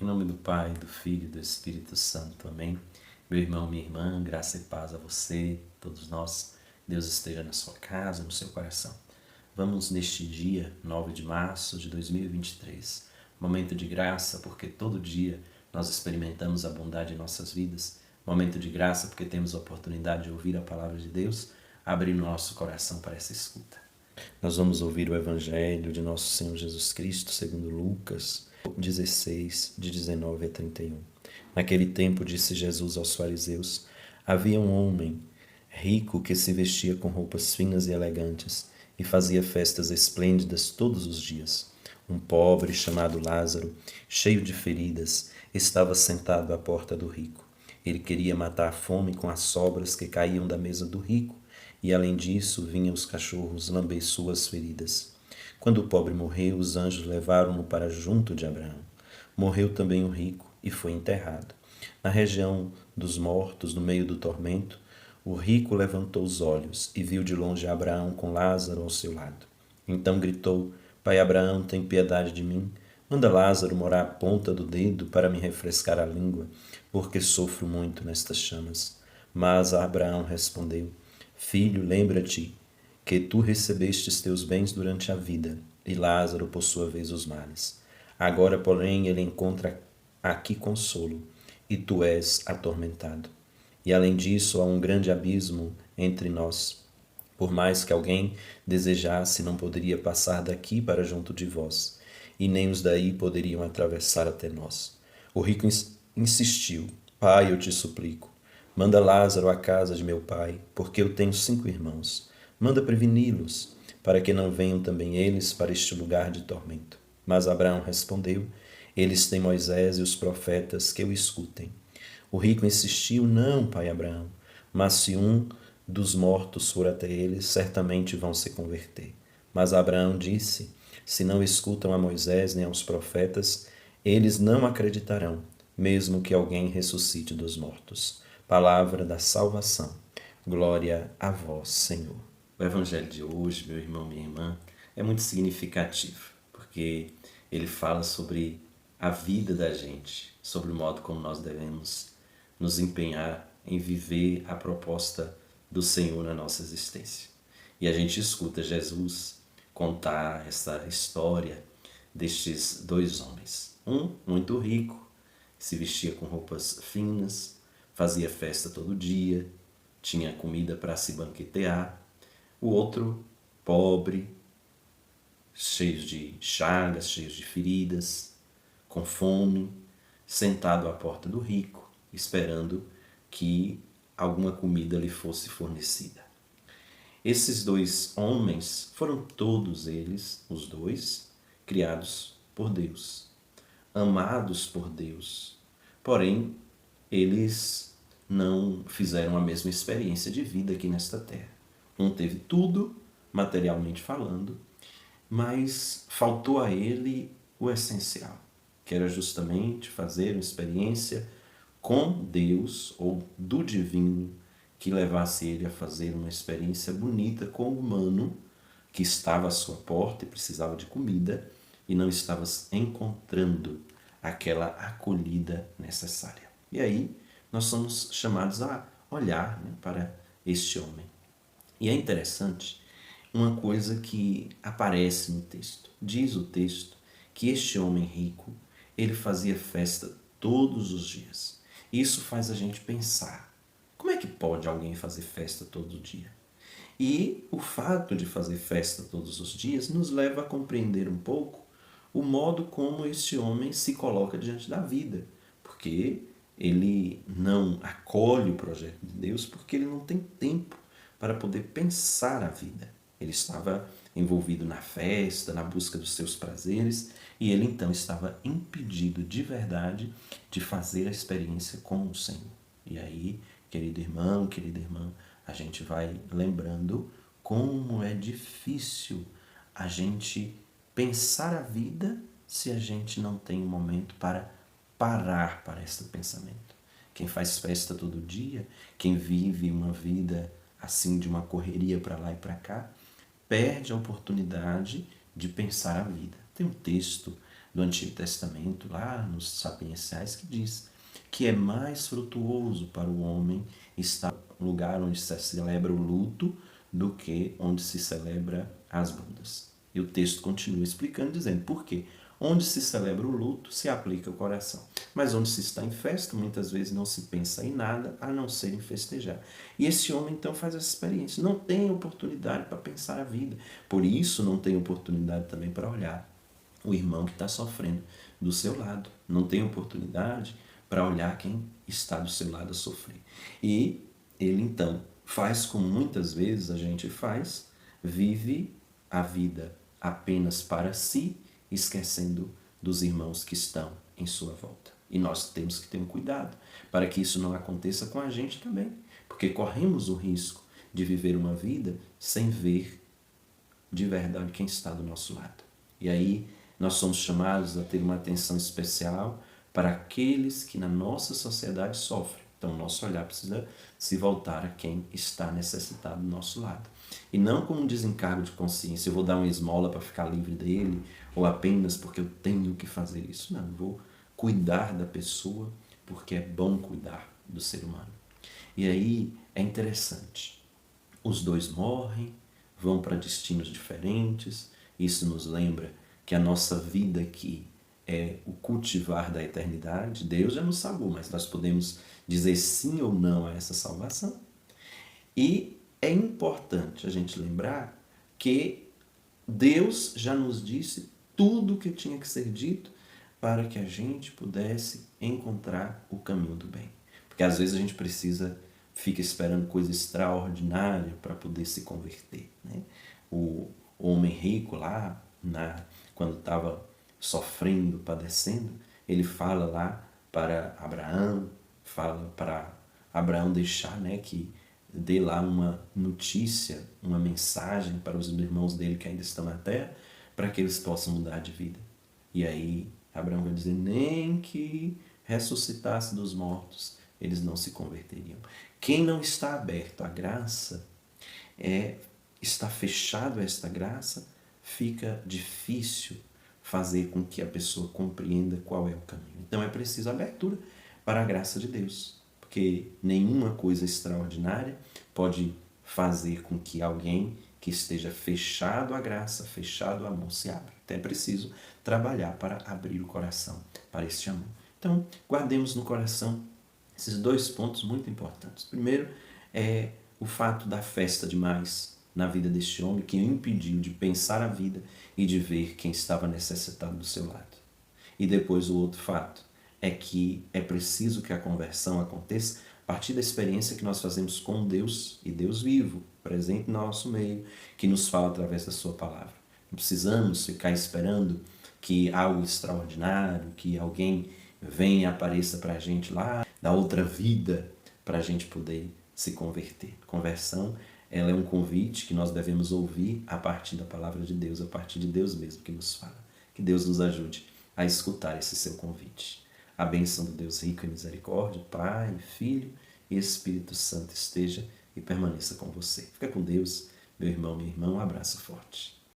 Em nome do Pai, do Filho e do Espírito Santo. Amém. Meu irmão, minha irmã, graça e paz a você, todos nós. Deus esteja na sua casa, no seu coração. Vamos neste dia, 9 de março de 2023, momento de graça, porque todo dia nós experimentamos a bondade em nossas vidas. Momento de graça, porque temos a oportunidade de ouvir a palavra de Deus, abrir nosso coração para essa escuta. Nós vamos ouvir o Evangelho de nosso Senhor Jesus Cristo, segundo Lucas 16, de 19 a 31. Naquele tempo disse Jesus aos fariseus: havia um homem rico que se vestia com roupas finas e elegantes e fazia festas esplêndidas todos os dias. Um pobre chamado Lázaro, cheio de feridas, estava sentado à porta do rico. Ele queria matar a fome com as sobras que caíam da mesa do rico, e além disso vinham os cachorros lamber suas feridas. Quando o pobre morreu, os anjos levaram-no para junto de Abraão. Morreu também o rico e foi enterrado. Na região dos mortos, no meio do tormento, o rico levantou os olhos e viu de longe Abraão com Lázaro ao seu lado. Então gritou: Pai Abraão, tem piedade de mim. Manda Lázaro morar à ponta do dedo para me refrescar a língua, porque sofro muito nestas chamas. Mas Abraão respondeu: Filho, lembra-te que tu recebestes teus bens durante a vida, e Lázaro, por sua vez, os males. Agora, porém, ele encontra aqui consolo, e tu és atormentado. E além disso, há um grande abismo entre nós. Por mais que alguém desejasse, não poderia passar daqui para junto de vós, e nem os daí poderiam atravessar até nós. O rico insistiu: Pai, eu te suplico, manda Lázaro à casa de meu pai, porque eu tenho 5 irmãos. Manda preveni-los, para que não venham também eles para este lugar de tormento. Mas Abraão respondeu: Eles têm Moisés e os profetas, que o escutem. O rico insistiu: Não, pai Abraão, mas se um dos mortos for até eles, certamente vão se converter. Mas Abraão disse: Se não escutam a Moisés nem aos profetas, eles não acreditarão, mesmo que alguém ressuscite dos mortos. Palavra da salvação. Glória a vós, Senhor. O Evangelho de hoje, meu irmão, minha irmã, é muito significativo, porque ele fala sobre a vida da gente, sobre o modo como nós devemos nos empenhar em viver a proposta do Senhor na nossa existência. E a gente escuta Jesus contar essa história destes 2 homens. Um muito rico, se vestia com roupas finas, fazia festa todo dia, tinha comida para se banquetear. O outro, pobre, cheio de chagas, cheio de feridas, com fome, sentado à porta do rico, esperando que alguma comida lhe fosse fornecida. Esses 2 homens foram todos eles, os 2, criados por Deus, amados por Deus. Porém, eles não fizeram a mesma experiência de vida aqui nesta terra. Um teve tudo, materialmente falando, mas faltou a ele o essencial, que era justamente fazer uma experiência com Deus ou do divino, que levasse ele a fazer uma experiência bonita com o humano que estava à sua porta e precisava de comida e não estava encontrando aquela acolhida necessária. E aí nós somos chamados a olhar, para este homem. E é interessante uma coisa que aparece no texto. Diz o texto que este homem rico, ele fazia festa todos os dias. Isso faz a gente pensar: como é que pode alguém fazer festa todo dia? E o fato de fazer festa todos os dias nos leva a compreender um pouco o modo como este homem se coloca diante da vida, porque ele não acolhe o projeto de Deus porque ele não tem tempo para poder pensar a vida. Ele estava envolvido na festa, na busca dos seus prazeres, e ele então estava impedido de verdade de fazer a experiência com o Senhor. E aí, querido irmão, querida irmã, a gente vai lembrando como é difícil a gente pensar a vida se a gente não tem um momento para parar para esse pensamento. Quem faz festa todo dia, quem vive uma vida assim de uma correria para lá e para cá, perde a oportunidade de pensar a vida. Tem um texto do Antigo Testamento, lá nos sapienciais, que diz que é mais frutuoso para o homem estar no lugar onde se celebra o luto do que onde se celebra as bodas. E o texto continua explicando, dizendo por quê. Onde se celebra o luto, se aplica o coração. Mas onde se está em festa, muitas vezes não se pensa em nada a não ser em festejar. E esse homem então faz essa experiência. Não tem oportunidade para pensar a vida. Por isso não tem oportunidade também para olhar o irmão que está sofrendo do seu lado. Não tem oportunidade para olhar quem está do seu lado a sofrer. E ele então faz como muitas vezes a gente faz, vive a vida apenas para si, esquecendo dos irmãos que estão em sua volta. E nós temos que ter um cuidado para que isso não aconteça com a gente também, porque corremos o risco de viver uma vida sem ver de verdade quem está do nosso lado. E aí nós somos chamados a ter uma atenção especial para aqueles que na nossa sociedade sofrem. Então, nosso olhar precisa se voltar a quem está necessitado do nosso lado. E não como um desencargo de consciência, eu vou dar uma esmola para ficar livre dele, ou apenas porque eu tenho que fazer isso. Não, eu vou cuidar da pessoa porque é bom cuidar do ser humano. E aí é interessante. Os dois morrem, vão para destinos diferentes. Isso nos lembra que a nossa vida aqui é o cultivar da eternidade. Deus já nos salvou, mas nós podemos dizer sim ou não a essa salvação. E é importante a gente lembrar que Deus já nos disse tudo o que tinha que ser dito para que a gente pudesse encontrar o caminho do bem. Porque às vezes a gente fica esperando coisa extraordinária para poder se converter. Né? O homem rico lá, quando estava sofrendo, padecendo, ele fala lá para Abraão, fala para Abraão deixar, né, que dê lá uma notícia, uma mensagem para os irmãos dele que ainda estão na terra, para que eles possam mudar de vida. E aí Abraão vai dizer, nem que ressuscitasse dos mortos, eles não se converteriam. Quem não está aberto à graça, está fechado a esta graça, fica difícil fazer com que a pessoa compreenda qual é o caminho. Então é preciso abertura para a graça de Deus, porque nenhuma coisa extraordinária pode fazer com que alguém que esteja fechado à graça, fechado ao amor, se abra. Então é preciso trabalhar para abrir o coração para este amor. Então, guardemos no coração esses dois pontos muito importantes. Primeiro é o fato da festa demais na vida deste homem que o impediu de pensar a vida e de ver quem estava necessitado do seu lado. E depois o outro fato é que é preciso que a conversão aconteça a partir da experiência que nós fazemos com Deus e Deus vivo, presente no nosso meio, que nos fala através da sua palavra. Não precisamos ficar esperando que algo extraordinário, que alguém venha e apareça para a gente lá, da outra vida, para a gente poder se converter. Conversão, ela é um convite que nós devemos ouvir a partir da palavra de Deus, a partir de Deus mesmo que nos fala. Que Deus nos ajude a escutar esse seu convite. A bênção do Deus rico em misericórdia, Pai, Filho e Espírito Santo esteja e permaneça com você. Fica com Deus, meu irmão, minha irmã. Um abraço forte.